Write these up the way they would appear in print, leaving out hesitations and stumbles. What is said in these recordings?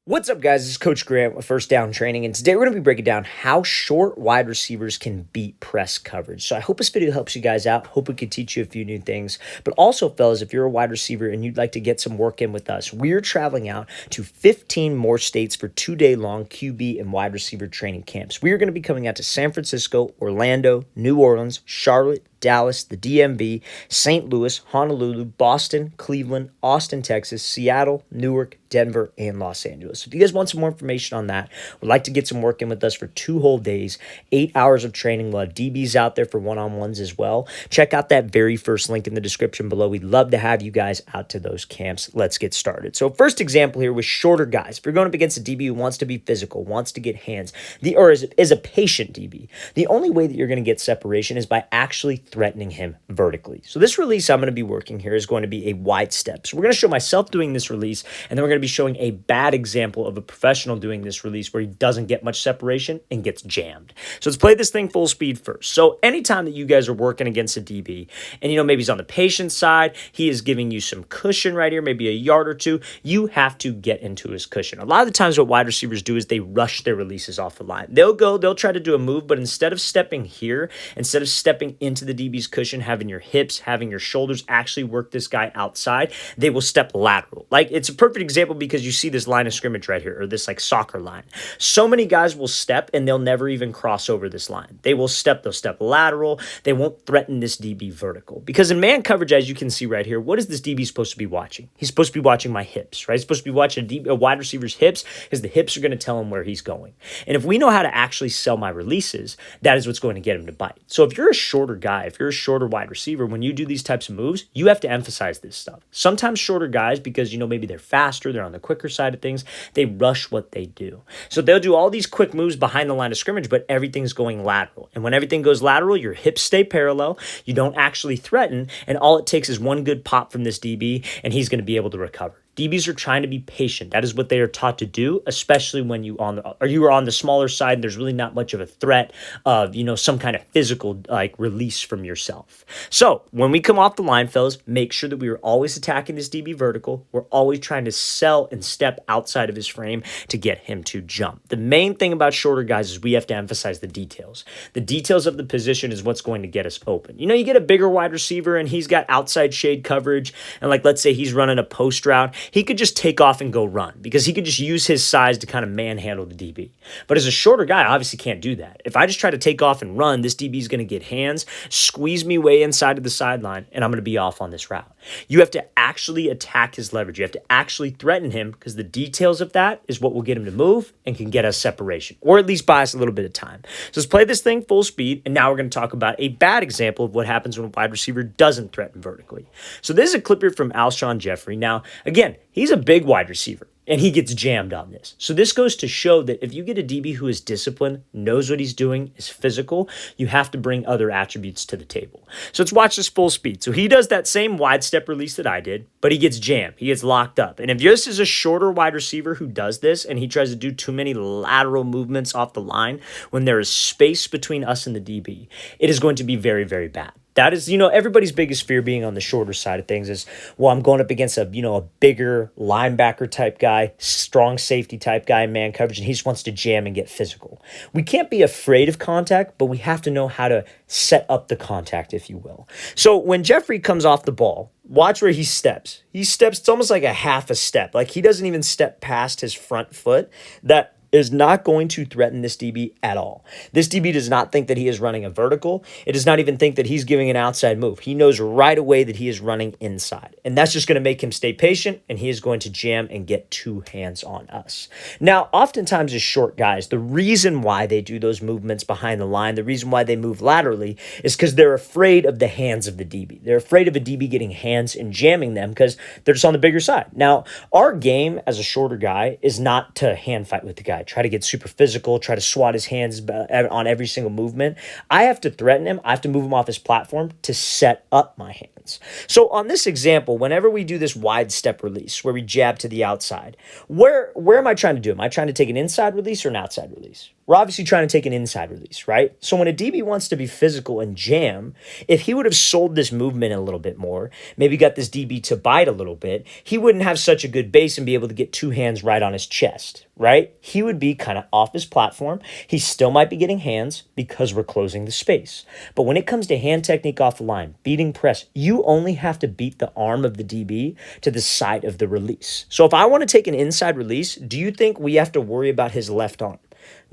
What's up, guys? This is Coach Grant with First Down Training, and today we're going to be breaking down how short wide receivers can beat press coverage. So I hope this video helps you guys out. Hope it can teach you a few new things. But also, fellas, if you're a wide receiver and you'd like to get some work in with us, we're traveling out to 15 more states for 2-day-long QB and wide receiver training camps. We are going to be coming out to San Francisco, Orlando, New Orleans, Charlotte, Dallas, the DMV, St. Louis, Honolulu, Boston, Cleveland, Austin, Texas, Seattle, Newark, Denver, and Los Angeles. So if you guys want some more information on that, would like to get some work in with us for 2 whole days, 8 hours of training. We'll have DBs out there for one-on-ones as well. Check out that very first link in the description below. We'd love to have you guys out to those camps. Let's get started. So first example here with shorter guys. If you're going up against a DB who wants to be physical, wants to get hands, or is a patient DB, the only way that you're going to get separation is by actually threatening him vertically. So this release I'm going to be working here is going to be a wide step. So we're going to show myself doing this release, and then we're going to be showing a bad example of a professional doing this release where he doesn't get much separation and gets jammed. So let's play this thing full speed first. So anytime that you guys are working against a DB, and maybe he's on the patient side, he is giving you some cushion right here, maybe a yard or two, you have to get into his cushion. A lot of the times what wide receivers do is they rush their releases off the line. They'll try to do a move, but instead of stepping here, instead of stepping into the DB's cushion, having your hips, having your shoulders actually work this guy outside, they will step lateral. Like, it's a perfect example because you see this line of scrimmage right here, or this like soccer line. So many guys will step and they'll never even cross over this line. They'll step lateral. They won't threaten this DB vertical. Because in man coverage, as you can see right here, what is this DB supposed to be watching? He's supposed to be watching my hips, right? He's supposed to be watching a wide receiver's hips, because the hips are going to tell him where he's going. And if we know how to actually sell my releases, that is what's going to get him to bite. So if you're a shorter guy, if you're a shorter wide receiver, when you do these types of moves, you have to emphasize this stuff. Sometimes shorter guys, because maybe they're faster, they're on the quicker side of things, they rush what they do. So they'll do all these quick moves behind the line of scrimmage, but everything's going lateral. And when everything goes lateral, your hips stay parallel, you don't actually threaten, and all it takes is one good pop from this DB, and he's going to be able to recover. DBs are trying to be patient. That is what they are taught to do, especially when you are on the smaller side and there's really not much of a threat of, some kind of physical release from yourself. So when we come off the line, fellas, make sure that we are always attacking this DB vertical. We're always trying to sell and step outside of his frame to get him to jump. The main thing about shorter guys is we have to emphasize the details. The details of the position is what's going to get us open. You get a bigger wide receiver and he's got outside shade coverage, and let's say he's running a post route, he could just take off and go run because he could just use his size to kind of manhandle the DB. But as a shorter guy, I obviously can't do that. If I just try to take off and run, this DB is going to get hands, squeeze me way inside of the sideline, and I'm going to be off on this route. You have to actually attack his leverage. You have to actually threaten him, because the details of that is what will get him to move and can get us separation, or at least buy us a little bit of time. So let's play this thing full speed, and now we're going to talk about a bad example of what happens when a wide receiver doesn't threaten vertically. So this is a clip here from Alshon Jeffrey. Now, again, he's a big wide receiver, and he gets jammed on this. So this goes to show that if you get a DB who is disciplined, knows what he's doing, is physical, you have to bring other attributes to the table. So let's watch this full speed. So he does that same wide step release that I did, but he gets jammed. He gets locked up. And if this is a shorter wide receiver who does this and he tries to do too many lateral movements off the line when there is space between us and the DB, it is going to be very, very bad. That is, everybody's biggest fear being on the shorter side of things is, well, I'm going up against a bigger linebacker type guy, strong safety type guy in man coverage, and he just wants to jam and get physical. We can't be afraid of contact, but we have to know how to set up the contact, if you will. So when Jeffrey comes off the ball, watch where he steps. It's almost like a half a step. Like, he doesn't even step past his front foot. That is not going to threaten this DB at all. This DB does not think that he is running a vertical. It does not even think that he's giving an outside move. He knows right away that he is running inside. And that's just going to make him stay patient, and he is going to jam and get 2 hands on us. Now, oftentimes as short guys, the reason why they do those movements behind the line, the reason why they move laterally, is because they're afraid of the hands of the DB. They're afraid of a DB getting hands and jamming them because they're just on the bigger side. Now, our game as a shorter guy is not to hand fight with the guy, try to get super physical, try to swat his hands on every single movement. I have to threaten him. I have to move him off his platform to set up my hands. So on this example, whenever we do this wide step release where we jab to the outside, where am I trying to do? Am I trying to take an inside release or an outside release? we're obviously trying to take an inside release, right? So when a DB wants to be physical and jam, if he would have sold this movement a little bit more, maybe got this DB to bite a little bit, he wouldn't have such a good base and be able to get two hands right on his chest, right? He would be kind of off his platform. He still might be getting hands because we're closing the space. But when it comes to hand technique off the line, beating press, you only have to beat the arm of the DB to the side of the release. So if I want to take an inside release, do you think we have to worry about his left arm?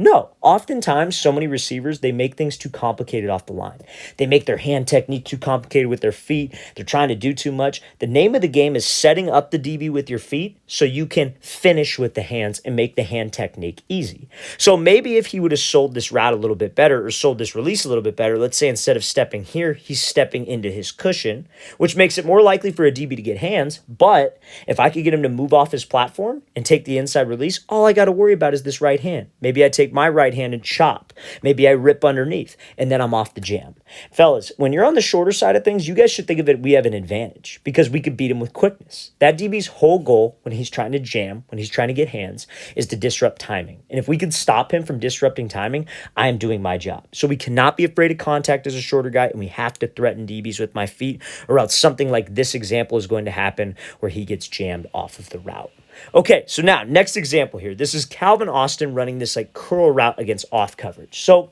No, oftentimes so many receivers, they make things too complicated off the line. They make their hand technique too complicated with their feet. They're trying to do too much. The name of the game is setting up the DB with your feet so you can finish with the hands and make the hand technique easy. So maybe if he would have sold this route a little bit better or sold this release a little bit better, let's say instead of stepping here, he's stepping into his cushion, which makes it more likely for a DB to get hands. But if I could get him to move off his platform and take the inside release, all I got to worry about is this right hand. Maybe I take my right hand and chop. Maybe I rip underneath, and then I'm off the jam. Fellas, when you're on the shorter side of things, you guys should think of it, we have an advantage because we could beat him with quickness. That DB's whole goal when he's trying to jam, when he's trying to get hands, is to disrupt timing. And if we could stop him from disrupting timing, I am doing my job. So we cannot be afraid of contact as a shorter guy, and we have to threaten DBs with my feet, or else something like this example is going to happen where he gets jammed off of the route. Okay, so now, next example here. This is Calvin Austin running this like curl route against off coverage. So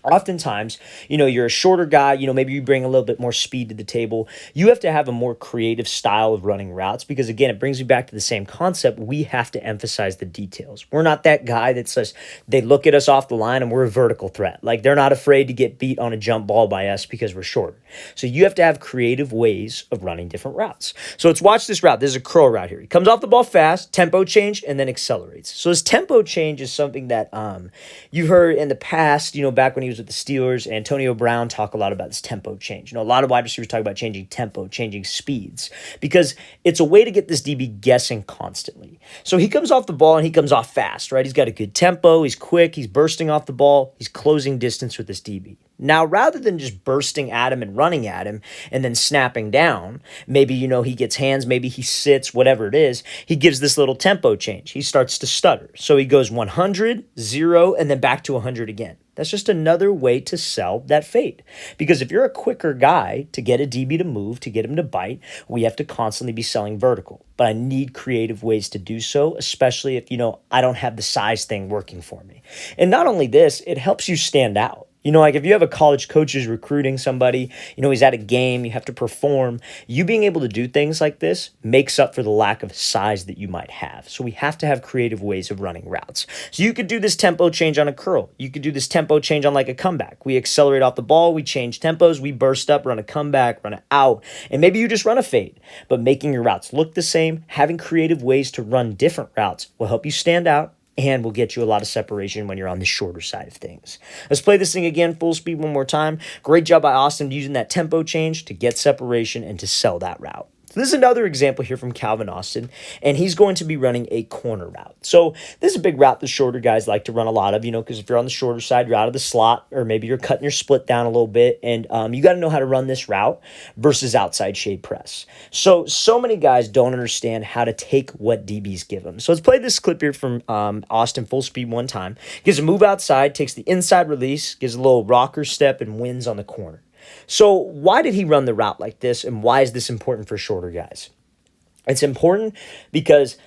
oftentimes, you're a shorter guy, maybe you bring a little bit more speed to the table. You have to have a more creative style of running routes because, again, it brings me back to the same concept. We have to emphasize the details. We're not that guy that says they look at us off the line and we're a vertical threat. Like, they're not afraid to get beat on a jump ball by us because we're shorter. So you have to have creative ways of running different routes. So let's watch this route. This is a curl route here. He comes off the ball fast, tempo change, and then accelerates. So his tempo change is something that you've heard in the past, back when he was with the Steelers, Antonio Brown talk a lot about this tempo change. A lot of wide receivers talk about changing tempo, changing speeds, because it's a way to get this DB guessing constantly. So he comes off the ball and he comes off fast, right? He's got a good tempo, he's quick, he's bursting off the ball, he's closing distance with this DB. Now, rather than just bursting at him and running at him and then snapping down, maybe, he gets hands, maybe he sits, whatever it is, he gives this little tempo change. He starts to stutter. So he goes 100, 0, and then back to 100 again. That's just another way to sell that fade. Because if you're a quicker guy, to get a DB to move, to get him to bite, we have to constantly be selling vertical. But I need creative ways to do so, especially if, I don't have the size thing working for me. And not only this, it helps you stand out. Like if you have a college coach who's recruiting somebody, he's at a game, you have to perform. You being able to do things like this makes up for the lack of size that you might have. So we have to have creative ways of running routes. So you could do this tempo change on a curl. You could do this tempo change on like a comeback. We accelerate off the ball, we change tempos, we burst up, run a comeback, run it out, and maybe you just run a fade. But making your routes look the same, having creative ways to run different routes will help you stand out and will get you a lot of separation when you're on the shorter side of things. Let's play this thing again, full speed one more time. Great job by Austin using that tempo change to get separation and to sell that route. So this is another example here from Calvin Austin, and he's going to be running a corner route. So this is a big route the shorter guys like to run a lot of, because if you're on the shorter side, you're out of the slot, or maybe you're cutting your split down a little bit, and you got to know how to run this route versus outside shade press. So many guys don't understand how to take what DBs give them. So let's play this clip here from Austin full speed one time. Gives a move outside, takes the inside release, gives a little rocker step, and wins on the corner. So why did he run the route like this, and why is this important for shorter guys? It's important because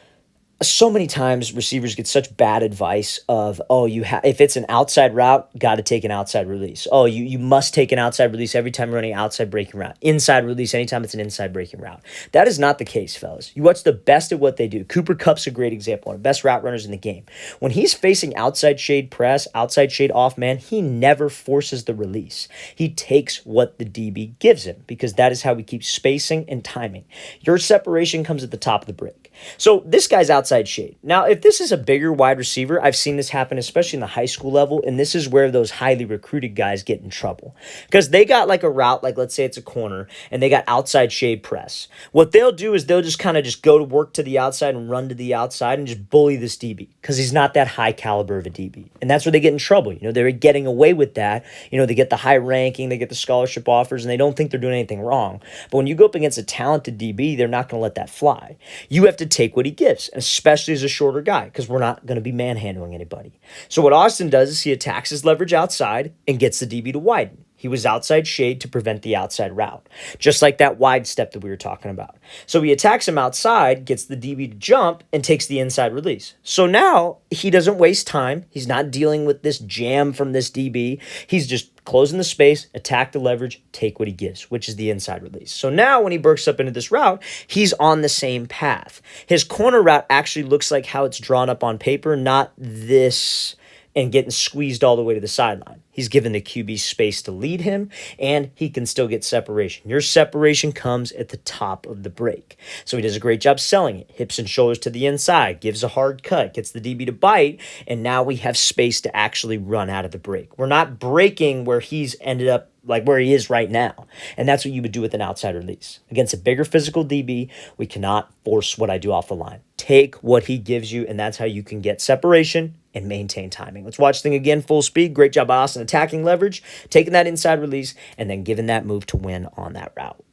so many times receivers get such bad advice of, if it's an outside route, got to take an outside release. You must take an outside release every time you're running outside breaking route. Inside release anytime it's an inside breaking route. That is not the case, fellas. You watch the best at what they do. Cooper Kupp's a great example, one of the best route runners in the game. When he's facing outside shade press, outside shade off man, he never forces the release. He takes what the DB gives him because that is how we keep spacing and timing. Your separation comes at the top of the break. So this guy's outside shade. Now, if this is a bigger wide receiver, I've seen this happen, especially in the high school level, and this is where those highly recruited guys get in trouble because they got like a route, like let's say it's a corner, and they got outside shade press. What they'll do is they'll just kind of just go to work to the outside and run to the outside and just bully this DB because he's not that high caliber of a DB. And that's where they get in trouble. They're getting away with that. They get the high ranking, they get the scholarship offers, and they don't think they're doing anything wrong. But when you go up against a talented DB, they're not going to let that fly. You have to to take what he gives, and especially as a shorter guy, because we're not going to be manhandling anybody. So what Austin does is he attacks his leverage outside and gets the DB to widen. He was outside shade to prevent the outside route, just like that wide step that we were talking about. So he attacks him outside, gets the DB to jump, and takes the inside release. So now he doesn't waste time. He's not dealing with this jam from this DB. He's just closing the space, attack the leverage, take what he gives, which is the inside release. So now when he bursts up into this route, he's on the same path. His corner route actually looks like how it's drawn up on paper, not this and getting squeezed all the way to the sideline. He's given the QB space to lead him, and he can still get separation. Your separation comes at the top of the break. So he does a great job selling it. Hips and shoulders to the inside, gives a hard cut, gets the DB to bite, and now we have space to actually run out of the break. We're not breaking where he's ended up, like where he is right now. And that's what you would do with an outside release. Against a bigger physical DB, we cannot force what I do off the line. Take what he gives you, and that's how you can get separation and maintain timing. Let's watch the thing again, full speed. Great job by Austin attacking leverage, taking that inside release, and then giving that move to win on that route.